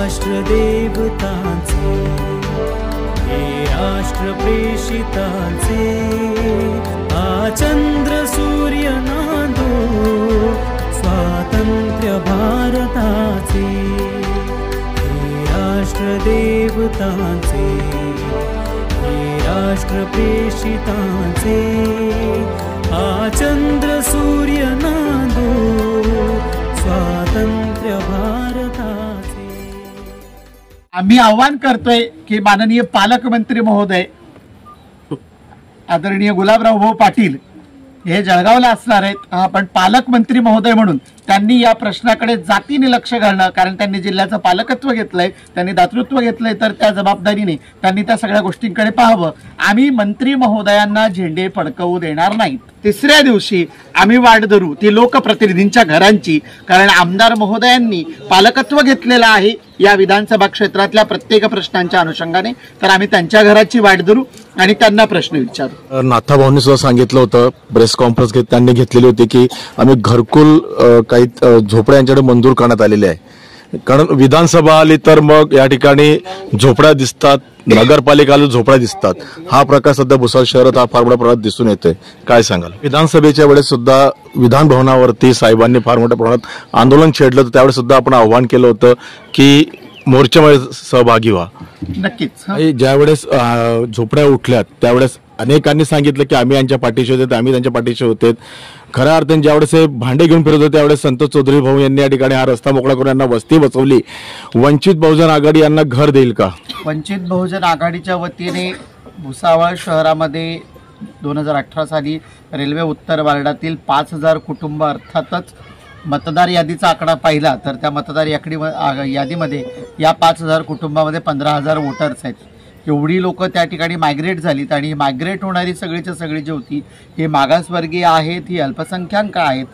राष्ट्रदेवतांचे हे राष्ट्र प्रेषितांचे हा चंद्र सूर्य नांदो स्वातंत्र्य भारताचे हे राष्ट्रदेवतांचे हे राष्ट्र प्रेषितांचे हा चंद्र सूर्य नांदो स्वातंत्र्य भारताचे। आम्ही आव्हान करतोय की माननीय पालकमंत्री महोदय आदरणीय गुलाबराव भाऊ पाटील हे जळगावला असणार आहेत, पण पालकमंत्री महोदय म्हणून त्यांनी या प्रश्नाकडे जातीने लक्ष घालणं, कारण त्यांनी जिल्ह्याचं पालकत्व घेतलंय, त्यांनी दातृत्व घेतलंय, तर त्या जबाबदारीने त्यांनी त्या सगळ्या गोष्टींकडे पाहावं। आम्ही मंत्री महोदयांना झेंडे फडकवू देणार नाहीत। तिसऱ्या दिवशी आम्ही वाट धरू ती लोकप्रतिनिधींच्या घरांची, कारण आमदार महोदयांनी पालकत्व घेतलेलं आहे या विधानसभा क्षेत्रातल्या प्रत्येक प्रश्नांच्या अनुषंगाने, तर आम्ही त्यांच्या घराची वाट धरू आणि त्यांना प्रश्न विचारू। नाथाभाऊंनी सुद्धा सांगितलं होतं, प्रेस कॉन्फरन्स त्यांनी घेतलेली होती की आम्ही घरकुल काही झोपड्या यांच्याकडे मंजूर करण्यात आलेले आहे, कारण विधानसभा आली तर मग या ठिकाणी झोपड्या दिसतात, नगरपालिकाला झोपड्या दिसतात। हा प्रकार सध्या भुसावळ शहरात हा फार मोठ्या प्रमाणात दिसून येतोय, काय सांगाल? विधानसभेच्या वेळेस सुद्धा विधान भवनावरती साहेबांनी फार मोठ्या प्रमाणात आंदोलन छेडलं होतं, त्यावेळेस सुद्धा आपण आव्हान केलं होतं की मोर्चामध्ये सहभागी व्हा। नक्कीच ज्यावेळेस झोपड्या उठल्यात त्यावेळेस अनेकांनी सांगितलं की आम्ही यांच्या पाठीशी होते, आम्ही त्यांच्या पाठीशी होते। खऱ्या अर्थाने ज्यावेळेस हे भांडे घेऊन फिरत होते त्यावेळेस संतोष चौधरी भाऊ यांनी या ठिकाणी हा रस्ता मोकळा करून यांना वस्ती बसवली। वंचित बहुजन आघाडी यांना घर देईल का? वंचित बहुजन आघाडीच्या वतीने भुसावळ शहरामध्ये 2018 साली रेल्वे उत्तर वार्डातील 5000 कुटुंब, अर्थातच मतदार यादीचा आकडा पाहिला तर त्या मतदार यादीमध्ये या 5000 कुटुंबामध्ये 15000 वोटर्स आहेत। एवढी लोक त्या ठिकाणी मायग्रेट झालीत आणि मायग्रेट होणारी सगळीच्या सगळी जी होती हे मागासवर्गीय आहेत, ही अल्पसंख्याक आहेत,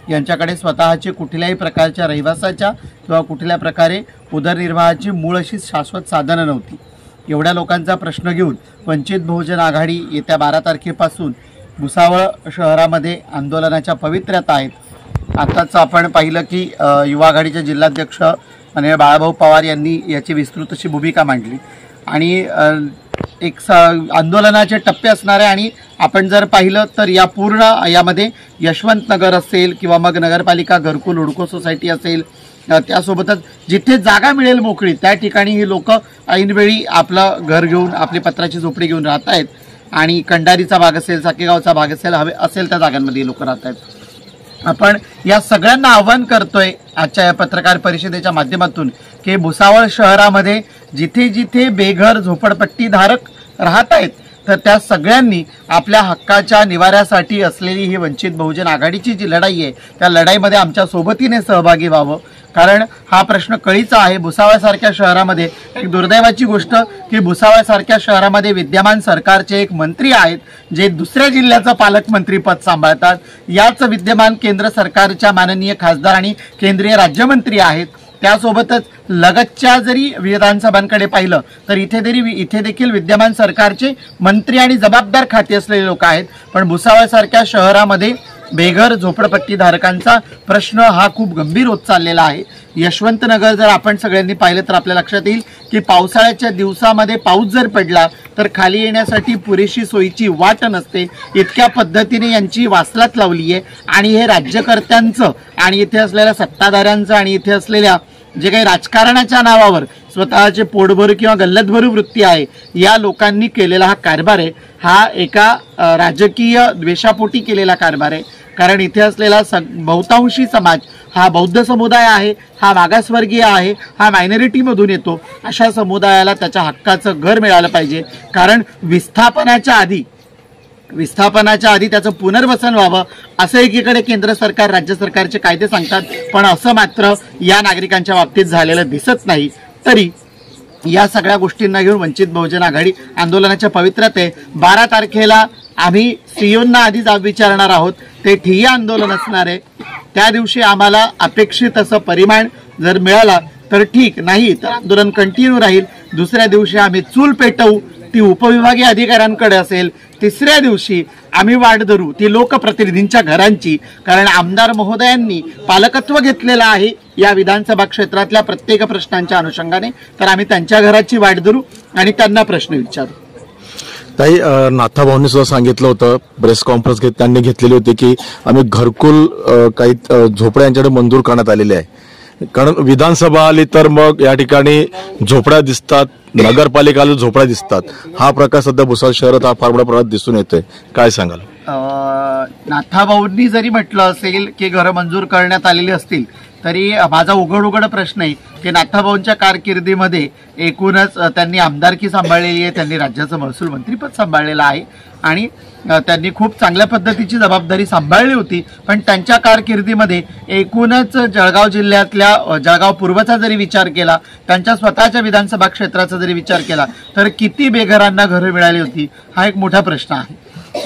यांच्याकडे स्वतःचे कुठल्याही प्रकारच्या रहिवासाच्या किंवा कुठल्या प्रकारे उदरनिर्वाहाची मूळ अशी शाश्वत साधनं नव्हती। एवढ्या लोकांचा प्रश्न घेऊन वंचित बहुजन आघाडी येत्या 12 तारखेपासून भुसावळ शहरामध्ये आंदोलनाच्या पवित्र्यात आहेत। आताच आपण पाहिलं की युवा आघाडीचे जिल्हाध्यक्ष माननीय बाळाभाऊ पवार यांनी याची विस्तृत अशी भूमिका मांडली आणि एक आंदोलनाचे टप्पे असणार आहे। आणि आपण जर पाहिलं तर या पूर्ण यामध्ये यशवंत नगर असेल किंवा मग नगरपालिका घरकुल हुडको सोसायटी असेल, त्यासोबतच जिथे जागा मिळेल मोकळी त्या ठिकाणी ही लोक ऐनवेळी आपलं घर घेऊन आपली पत्राची झोपडी घेऊन राहत आहेत आणि कंडारीचा भाग असेल, साकेगावचा भाग असेल, हवे असेल त्या जागांमध्ये लोक राहत आहेत। आपण या सगळ्यांना आव्हान करतोय आजच्या या पत्रकार परिषदेच्या माध्यमातून की भुसावळ शहरामध्ये जिथे जिथे बेघर झोपडपट्टी धारक राहत आहेत तर त्या सगळ्यांनी आपल्या हक्काच्या निवाऱ्यासाठी असलेली ही वंचित बहुजन आघाडीची जी लढाई आहे त्या लढाईमध्ये आमच्या सोबतीने सहभागी व्हावं, कारण हा प्रश्न कळीचा आहे। भुसावळसारख्या शहरामध्ये एक दुर्दैवाची गोष्ट की भुसावळसारख्या शहरामध्ये विद्यमान सरकारचे एक मंत्री आहेत जे दुसऱ्या जिल्ह्याचं पालकमंत्री पद सांभाळतात। याच विद्यमान केंद्र सरकारच्या माननीय खासदार आणि केंद्रीय राज्यमंत्री आहेत। त्यासोबतच लगतच्या जरी विधानसभांकडे पाहिलं तर इथे देखील विद्यमान सरकारचे मंत्री आणि जबाबदार खाते असलेले लोक आहेत। पण भुसावळसारख्या शहरामध्ये बेघर झोपडपट्टी धारकांचा प्रश्न हा खूप गंभीर होत चाललेला आहे। यशवंत नगर जर आपण सगळ्यांनी पाहिलं तर आपल्या लक्षात येईल की पावसाळ्याच्या दिवसामध्ये पाऊस जर पडला तर खाली येण्यासाठी पुरेशी सोयीची वाट नसते, इतक्या पद्धतीने यांची वासलात लावली आहे। आणि हे राज्यकर्त्यांचं आणि इथे असलेल्या सत्ताधाऱ्यांचं आणि इथे असलेल्या जे काही राजकारणाच्या नावावर स्वतःचे पोटभरू किंवा गल्लतभरू वृत्ती आहे या लोकांनी केलेला हा कारभार आहे। हा एका राजकीय द्वेषापोटी केलेला कारभार आहे, कारण इथे असलेला बहुतांशी समाज हा बौद्ध समुदाय आहे, हा मागासवर्गीय आहे, हा मायनॉरिटीमधून येतो। अशा समुदायाला त्याच्या हक्काचं घर मिळालं पाहिजे, कारण विस्थापनाच्या आधी त्याचं पुनर्वसन व्हावं असं एकीकडे केंद्र सरकार राज्य सरकारचे कायदे सांगतात, पण असं मात्र या नागरिकांच्या बाबतीत झालेलं दिसत नाही। तरी या सगळ्या गोष्टींना घेऊन वंचित बहुजन आघाडी आंदोलनाच्या पवित्र्यात आहे। 12 तारखेला आम्ही सीओंना आधी जाब विचारणार आहोत, ते ठिय्या आंदोलन असणार आहे। त्या दिवशी आम्हाला अपेक्षित असं परिमाण जर मिळाला तर ठीक, नाही तर आंदोलन कंटिन्यू राहील। दुसऱ्या दिवशी आम्ही चूल पेटवू ती उपविभागीय अधिकाऱ्यांकडे असेल, तिसऱ्या दिवशी आम्ही वाट धरू ती लोकप्रतिनिधींच्या घरांची, कारण आमदार महोदयांनी पालकत्व घेतलेलं आहे या विधानसभा क्षेत्रातल्या प्रत्येक प्रश्नांच्या अनुषंगाने, तर आम्ही त्यांच्या घराची वाट धरू आणि त्यांना प्रश्न विचारू. ताई, नाथाभाऊंनी सुद्धा सांगितलं होतं, प्रेस कॉन्फरन्स त्यांनी घेतलेली होती की आम्ही घरकुल काही झोपड्या यांच्याकडे मंजूर करण्यात आलेले आहे. कारण विधानसभा आली तर मग या ठिकाणी झोपड्या दिसतात, नगरपालिकाला झोपड्या दिसतात. हा प्रकार सध्या भुसावळ शहरात फार मोठ्या प्रमाणात दिसून येतोय, काय सांगाल? नाथाभाऊंनी जरी म्हटलं असेल की घरं मंजूर करण्यात आलेली असतील, तरी माझा उघड प्रश्न आहे की नाथाभाऊंच्या कारकिर्दीमध्ये एकूणच त्यांनी आमदारकी सांभाळलेली आहे, त्यांनी राज्याचं महसूल मंत्रीपद सांभाळलेलं आहे आणि त्यांनी खूप चांगल्या पद्धतीची जबाबदारी सांभाळली होती. पण त्यांच्या कारकिर्दीमध्ये एकूणच जळगाव जिल्ह्यातल्या जळगाव पूर्वचा जरी विचार केला, त्यांच्या स्वतःच्या विधानसभा क्षेत्राचा जरी विचार केला, तर किती बेघरांना घरं मिळाली होती हा एक मोठा प्रश्न आहे.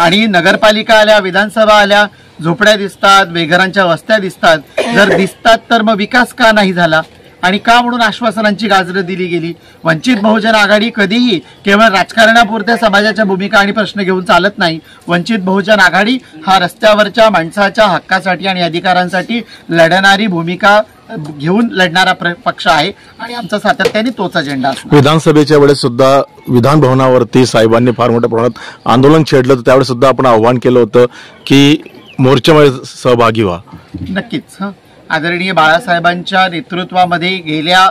आणि नगरपालिका आल्या, विधानसभा आल्या, झोपड्या दिसतात, बेघरांच्या वस्त्या दिसतात. जर दिसतात तर मग विकास का नाही झाला आणि का म्हणून आश्वासनांची गाजरं दिली गेली? वंचित बहुजन आघाडी कधीही केवळ राजकारणापुरत्या समाजाच्या भूमिका आणि प्रश्न घेऊन चालत नाही. वंचित बहुजन आघाडी हा रस्त्यावरच्या माणसाच्या हक्कासाठी आणि अधिकारांसाठी लढणारी भूमिका घेऊन लढणारा पक्ष आहे आणि आमचा सातत्याने तोच अजेंडा असतो. विधानसभेच्या वेळेस सुद्धा विधान भवनावरती साहेबांनी फार मोठ्या प्रमाणात आंदोलन छेडलं होतं, त्यावेळेस सुद्धा आपण आव्हान केलं होतं की मोर्चामध्ये सहभागी व्हा. नक्कीच. आदरणीय बाळासाहेबांच्या नेतृत्वामध्ये गेल्या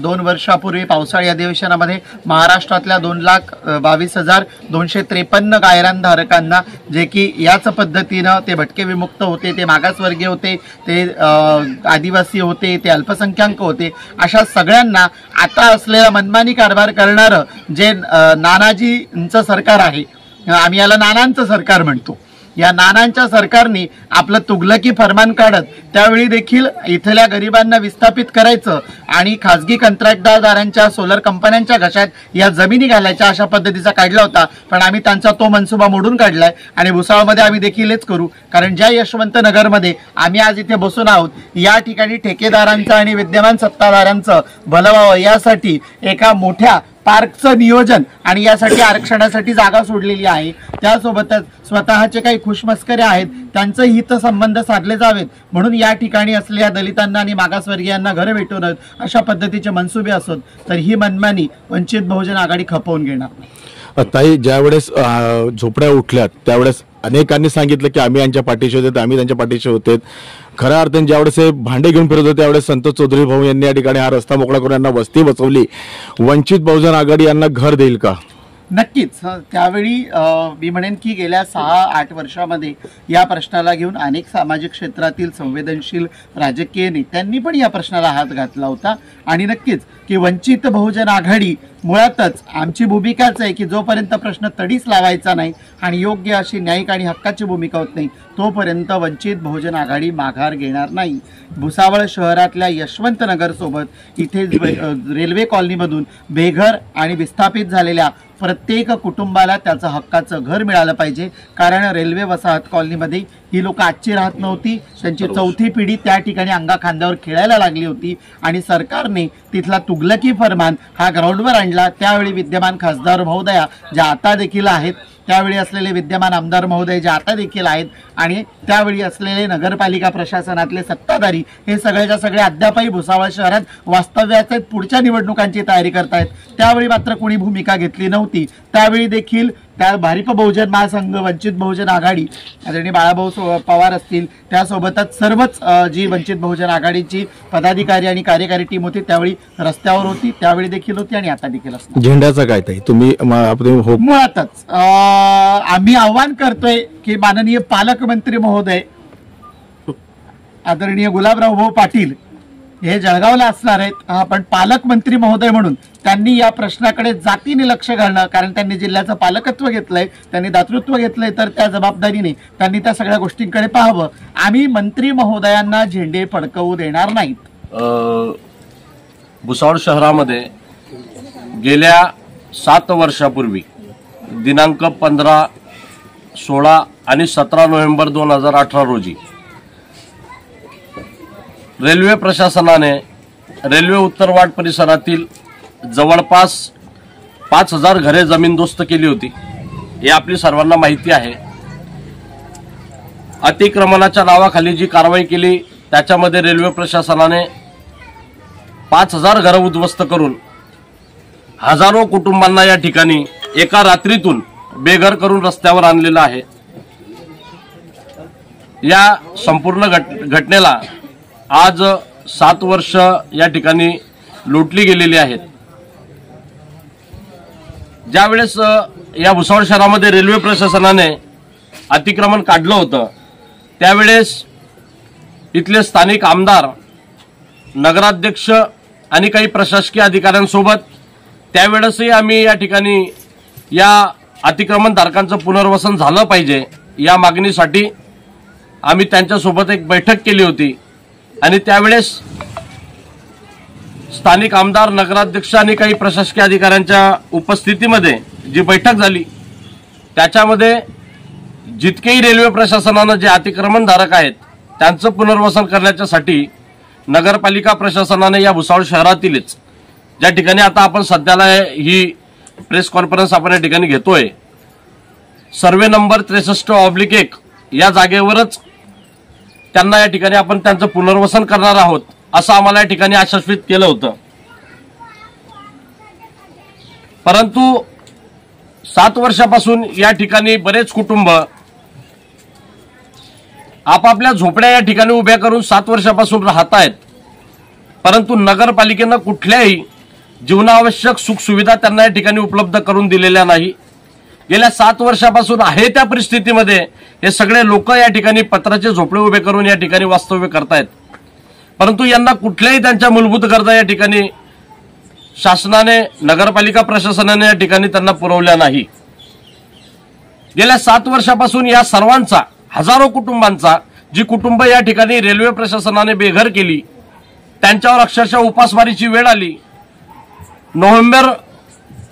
2 वर्षापूर्वी पावसाळी अधिवेशनामध्ये महाराष्ट्रातल्या 2,22,253 गायरानधारकांना, जे की याच पद्धतीनं ते भटके विमुक्त होते, ते मागासवर्गीय होते, ते आदिवासी होते, ते अल्पसंख्याक होते, अशा सगळ्यांना आता असलेला मनमानी कारभार करणारं जे नानाजींचं सरकार आहे, आम्ही याला नानांचं सरकार म्हणतो, या नानांच्या सरकारने आपलं तुगलकी फरमान काढत त्यावेळी देखील इथल्या गरिबांना विस्थापित करायचं आणि खासगी कंत्राटदारांच्या सोलर कंपन्यांच्या घशात या जमिनी घालायच्या अशा पद्धतीचा काढला होता. पण आम्ही त्यांचा तो मनसुबा मोडून काढलाय आणि भुसावळमध्ये आम्ही देखील हेच करू. कारण ज्या यशवंतनगरमध्ये आम्ही आज इथे बसून आहोत, या ठिकाणी ठेकेदारांचं आणि विद्यमान सत्ताधाऱ्यांचं भलं व्हावं यासाठी एका मोठ्या पार्कचं नियोजन आणि यासाठी आरक्षणासाठी जागा सोडलेली आहे. त्यासोबतच स्वतःचे काही खुशमस्करे आहेत, त्यांचे हितसंबंध साधले जावेत म्हणून या ठिकाणी असलेल्या दलितांना आणि मागासवर्गीयांना घरं भेटून अशा पद्धतीचे मनसुबे असोत, तर ही मनमानी वंचित बहुजन आघाडी खपवून घेणार. ताई, ज्यावेळेस झोपड्या उठल्यात त्यावेळेस अनेकांनी सांगितलं की आम्ही यांच्या पाठीशी होते, आम्ही त्यांच्या पाठीशी होते. खऱ्या अर्थाने ज्यावेळेस हे भांडे घेऊन फिरत होते त्यावेळेस संतोष चौधरी भाऊ यांनी या ठिकाणी हा रस्ता मोकळा करून यांना वस्ती बसवली. वंचित बहुजन आघाडी यांना घर देईल का? नक्कीच. त्यावेळी मी म्हणेन की गेल्या 6-8 वर्षामध्ये या प्रश्नाला घेऊन अनेक सामाजिक क्षेत्रातील संवेदनशील राजकीय नेत्यांनी पण या प्रश्नाला हात घातला होता. आणि नक्कीच की वंचित बहुजन आघाडी मुळातच आमची भूमिकाच आहे की जोपर्यंत प्रश्न तडीच लावायचा नाही आणि योग्य अशी न्यायिक आणि हक्काची भूमिका होत नाही, तोपर्यंत वंचित बहुजन आघाडी माघार घेणार नाही. भुसावळ शहरातल्या यशवंतनगरसोबत इथे रेल्वे कॉलनीमधून बेघर आणि विस्थापित झालेल्या प्रत्येक कुटुंबाला त्याचं हक्काचं घर मिळालं पाहिजे. कारण रेल्वे वसाहत कॉलनीमध्ये ही लोक आजची राहत नव्हती, त्यांची 4थी पिढी त्या ठिकाणी अंगा खांद्यावर खेळायला लागली होती आणि सरकारने तिथला तुगलकी फरमान हा ग्राउंडवर आणला. त्यावेळी विद्यमान खासदार महोदया ज्या आता देखील आहेत, त्यावेळी असलेले विद्यमान आमदार महोदय जे आता देखील आहेत आणि त्यावेळी असलेले नगरपालिका प्रशासनातले सत्ताधारी हे सगळ्याच्या सगळे अद्यापही भुसावळ शहरात वास्तव्यात पुढच्या निवडणुकांची तयारी करतायत. त्यावेळी मात्र कोणी भूमिका घेतली नव्हती. त्यावेळी देखील त्या भारिप बहुजन महासंघ, वंचित बहुजन आघाडी, आदरणीय बाळाभाऊ पवार असतील, त्यासोबतच सर्वच जी वंचित बहुजन आघाडीची पदाधिकारी आणि कार्यकारी टीम होती त्यावेळी रस्त्यावर होती, त्यावेळी देखील होती आणि आता देखील असते. झेंड्याचं काय ताई तुम्ही मुळातच आम्ही आव्हान करतोय की माननीय पालकमंत्री महोदय आदरणीय गुलाबराव भाऊ पाटील हे जळगावला असणार आहेत, पण पालकमंत्री महोदय म्हणून त्यांनी या प्रश्नाकडे जातीने लक्ष घालणं, कारण त्यांनी जिल्ह्याचं पालकत्व घेतलंय, त्यांनी दातृत्व घेतलंय, तर त्या जबाबदारीने त्यांनी त्या सगळ्या गोष्टींकडे पाहावं. आम्ही मंत्री महोदयांना झेंडे फडकवू देणार नाहीत. भुसावळ शहरामध्ये गेल्या 7 वर्षापूर्वी दिनांक 15, 16 आणि 17 नोव्हेंबर 2018 रोजी रेल्वे प्रशासनाने रेल्वे उत्तर वाट परिसरातील जवळपास 5,000 घरे जमीनदोस्त केली होती, हे आपली सर्वांना माहिती आहे. अतिक्रमणाच्या नावाखाली जी कारवाई केली त्याच्यामध्ये रेल्वे प्रशासनाने 5,000 घरं उद्ध्वस्त करून हजारो कुटुंबांना या ठिकाणी एका रात्रीतून बेघर करून रस्त्यावर आणलेलं आहे. या संपूर्ण घटनेला आज 7 वर्ष या ठिकाणी लुटली गेलेली आहेत. ज्यावेळेस या भुसावळ शहरामध्ये रेल्वे प्रशासनाने अतिक्रमण काढलं होतं त्यावेळेस इथले स्थानिक आमदार, नगराध्यक्ष आणि काही प्रशासकीय अधिकाऱ्यांसोबत त्यावेळेसही आम्ही या ठिकाणी या अतिक्रमणधारकांचं पुनर्वसन झालं पाहिजे या मागणीसाठी आम्ही त्यांच्यासोबत एक बैठक केली होती. आणि त्यावेळेस स्थानिक आमदार, नगराध्यक्ष आणि काही प्रशासकीय अधिकाऱ्यांच्या उपस्थितीमध्ये जी बैठक झाली त्याच्यामध्ये जितकेही रेल्वे प्रशासनानं जे अतिक्रमणधारक आहेत त्यांचं पुनर्वसन करण्यासाठी नगरपालिका प्रशासनाने या भुसावळ शहरातीलच ज्या ठिकाणी आता आपण सध्याला ही प्रेस कॉन्फरन्स आपण या ठिकाणी घेतोय, सर्वे नंबर 63/1 या जागेवरच त्यांना या ठिकाणी आपण त्यांचं पुनर्वसन करणार आहोत असं आम्हाला या ठिकाणी आश्वासित केलं होतं. परंतु 7 वर्षापासून या ठिकाणी बरेच कुटुंब आपापल्या झोपड्या या ठिकाणी उभ्या करून 7 वर्षापासून राहत आहेत. परंतु नगरपालिकेनं कुठल्याही जीवनावश्यक सुखसुविधा त्यांना या ठिकाणी उपलब्ध करून दिलेल्या नाही. गेल्या 7 वर्षापासून आहे त्या परिस्थितीमध्ये हे सगळे लोक या ठिकाणी पत्राचे झोपडे उभे करून या ठिकाणी वास्तव्य करतायत. परंतु यांना कुठल्याही त्यांच्या मूलभूत गरजा या ठिकाणी शासनाने, नगरपालिका प्रशासनाने या ठिकाणी त्यांना पुरवल्या नाही. गेल्या 7 वर्षापासून या सर्वांचा, हजारो कुटुंबांचा, जी कुटुंब या ठिकाणी रेल्वे प्रशासनाने बेघर केली त्यांच्यावर अक्षरशः उपासमारीची वेळ आली. नोव्हेंबर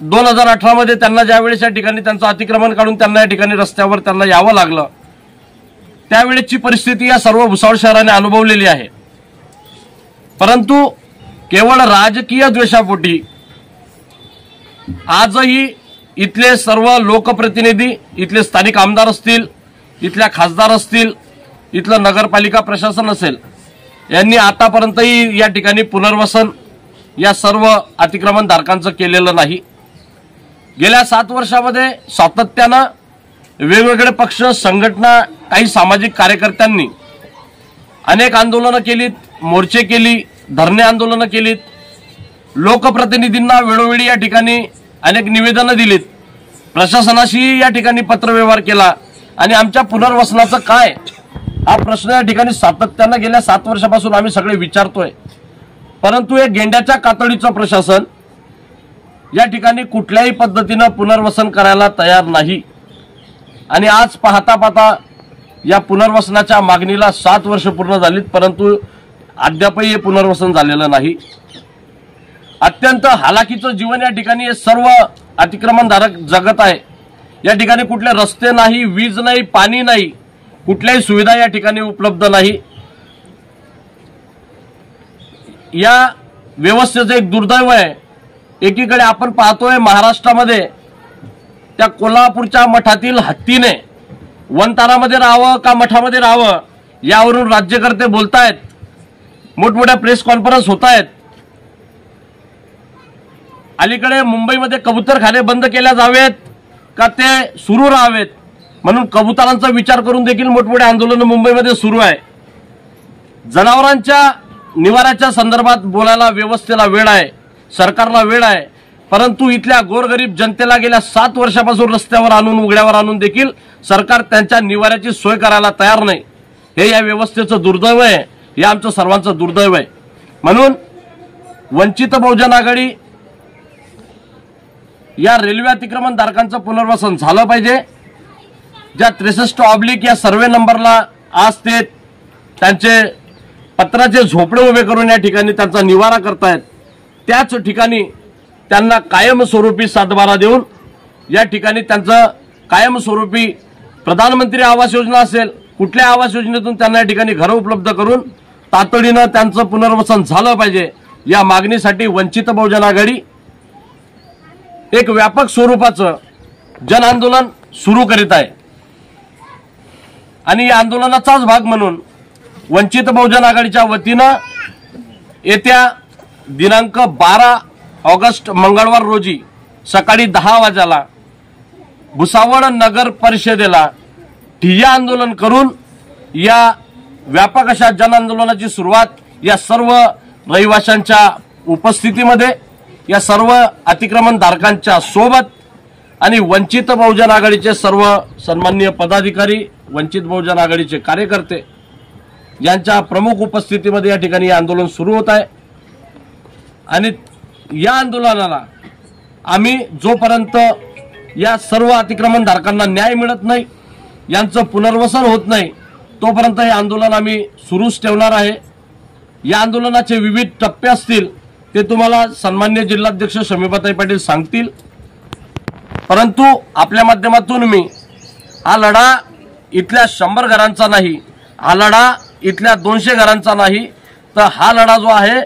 2018 मध्ये त्यांना ज्यावेळेस या ठिकाणी त्यांचं अतिक्रमण काढून त्यांना या ठिकाणी रस्त्यावर त्यांना यावं लागलं त्यावेळेची परिस्थिती या सर्व भुसावळ शहराने अनुभवलेली आहे. परंतु केवळ राजकीय द्वेषापोटी आजही इथले सर्व लोकप्रतिनिधी, इथले स्थानिक आमदार असतील, इथल्या खासदार असतील, इथलं नगरपालिका प्रशासन असेल, यांनी आतापर्यंतही या ठिकाणी पुनर्वसन या सर्व अतिक्रमणधारकांचं केलेलं नाही. गेल्या 7 वर्षामध्ये सातत्यानं वेगवेगळे पक्ष, संघटना, काही सामाजिक कार्यकर्त्यांनी अनेक आंदोलनं केलीत, मोर्चे केली, धरणे आंदोलनं केलीत, लोकप्रतिनिधींना वेळोवेळी या ठिकाणी अनेक निवेदनं दिलीत, प्रशासनाशी या ठिकाणी पत्रव्यवहार केला. आणि आमच्या पुनर्वसनाचं काय हा प्रश्न या ठिकाणी सातत्यानं गेल्या 7 वर्षापासून आम्ही सगळे विचारतोय. परंतु हे गेंड्याच्या कातडीचं प्रशासन या ठिकाणी कुठल्याही पद्धतीनं पुनर्वसन करायला तयार नाही. आणि आज पाहता या पुनर्वसनाच्या मागणीला 7 वर्ष पूर्ण झालीत, परंतु अद्यापही हे पुनर्वसन झालेलं नाही. अत्यंत हालाकीचं जीवन या ठिकाणी हे सर्व अतिक्रमणधारक जगत आहे. या ठिकाणी कुठले रस्ते नाही, वीज नाही, पाणी नाही, कुठल्याही सुविधा या ठिकाणी उपलब्ध नाही. या व्यवस्थेचं एक दुर्दैव आहे. एकीकडे आपण पाहतोय महाराष्ट्रामध्ये त्या कोल्हापूरच्या मठातील हत्तीने वनतारामध्ये राहावं का मठामध्ये राहावं यावरून राज्यकर्ते बोलतायत, मोठमोठ्या प्रेस कॉन्फरन्स होत आहेत. अलीकडे मुंबईमध्ये कबूतरखाने बंद केल्या जावेत का ते सुरू राहावेत म्हणून कबुतरांचा विचार करून देखील मोठमोठे आंदोलन मुंबईमध्ये सुरू आहे. जनावरांच्या निवाऱ्याच्या संदर्भात बोलायला व्यवस्थेला वेळ आहे, सरकारला वेळ आहे, परंतु इथल्या गोरगरीब जनतेला गेल्या 7 वर्षापासून रस्त्यावर आणून, उघड्यावर आणून देखील सरकार त्यांच्या निवाऱ्याची सोय करायला तयार नाही. हे या व्यवस्थेचं दुर्दैव आहे, हे आमचं सर्वांचं दुर्दैव आहे. म्हणून वंचित बहुजन आघाडी या रेल्वे अतिक्रमणधारकांचं पुनर्वसन झालं पाहिजे. ज्या 63/1 या सर्वे नंबरला आज ते त्यांचे पत्राचे झोपडे उभे करून या ठिकाणी त्यांचा निवारा करतायत, त्याच ठिकाणी त्यांना कायमस्वरूपी 7/12 देऊन या ठिकाणी त्यांचं कायमस्वरूपी प्रधानमंत्री आवास योजना असेल, कुठल्या आवास योजनेतून त्यांना या ठिकाणी घरं उपलब्ध करून तातडीनं त्यांचं पुनर्वसन झालं पाहिजे. या मागणीसाठी वंचित बहुजन आघाडी एक व्यापक स्वरूपाचं जन आंदोलन सुरू करीत आहे आणि या आंदोलनाचाच भाग म्हणून वंचित बहुजन आघाडीच्या वतीनं येत्या दिनांक 12 ऑगस्ट मंगळवार रोजी सकाळी 10 वाजेला भुसावळ नगर परिषदेला ठिय्या आंदोलन करून या व्यापक अशा जन आंदोलनाची सुरुवात या सर्व रहिवाशांच्या उपस्थितीमध्ये, या सर्व अतिक्रमणधारकांच्या सोबत आणि वंचित बहुजन आघाडीचे सर्व सन्माननीय पदाधिकारी, वंचित बहुजन आघाडीचे कार्यकर्ते यांच्या प्रमुख उपस्थितीमध्ये या ठिकाणी हे आंदोलन सुरू होत आहे। आणि या आंदोलनाला आम्ही जोपर्यंत या सर्व अतिक्रमणधारकांना न्याय मिळत नाही, यांचं पुनर्वसन होत नाही, तोपर्यंत हे आंदोलन आम्ही सुरूच ठेवणार आहे। या आंदोलनाचे विविध टप्पे असतील ते तुम्हाला सन्माननीय जिल्हाध्यक्ष शमीबाताई पाटील सांगतील, परंतु आपल्या माध्यमातून मी हा लढा इथल्या 100 घरांचा नाही, हा लढा इथल्या 200 घरांचा नाही, तर हा लढा जो आहे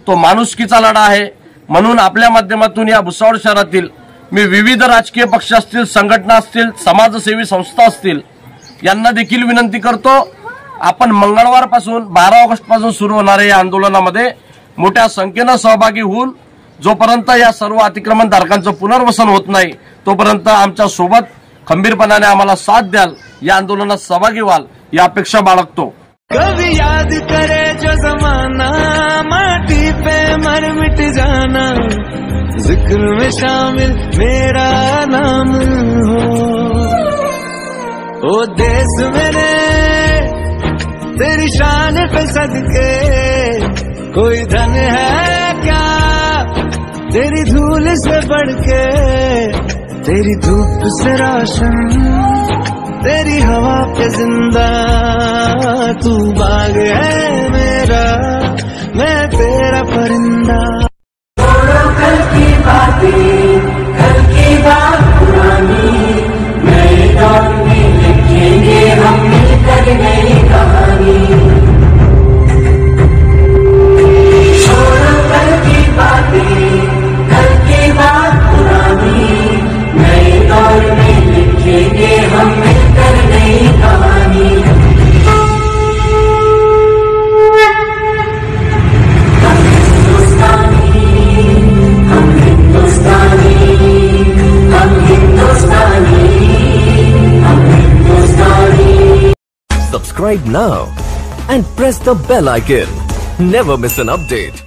तो माणुसकीचा लढा आहे। म्हणून आपल्या माध्यमातून या भुसावळ शहरातील मी विविध राजकीय पक्ष असतील, संघटना असतील, समाजसेवी संस्था असतील यांना देखील विनंती करतो, आपण मंगळवारपासून 12 ऑगस्ट पासून सुरू होणाऱ्या या आंदोलनामध्ये मोठ्या संख्येनं सहभागी होऊन जोपर्यंत या सर्व अतिक्रमणधारकांचं पुनर्वसन होत नाही तोपर्यंत आमच्या सोबत खंबीरपणाने आम्हाला साथ द्याल, या आंदोलनात सहभागी व्हाल या अपेक्षा बाळगतो। कभी याद करे जो जमाना, माटी पे मर मिट जाना, जिक्र में शामिल मेरा नाम हो। ओ देश मेरे तेरी शान पे सदके, कोई धन है क्या तेरी धूल से बढ़ के, तेरी धूप से रोशन, तेरी हवा पे जिंदा, तू बाग है मेरा, मैं तेरा परिंदा। कल की बातें, कल की बात पुरानी, नए दौर में लिखेंगे हम मिलकर नई कहानी। छोड़ो कल की बातें, कल की बात पुरानी, नए दौर में लिखेंगे हम मिलकर नई कहानी। Subscribe now and press the bell icon. Never miss an update.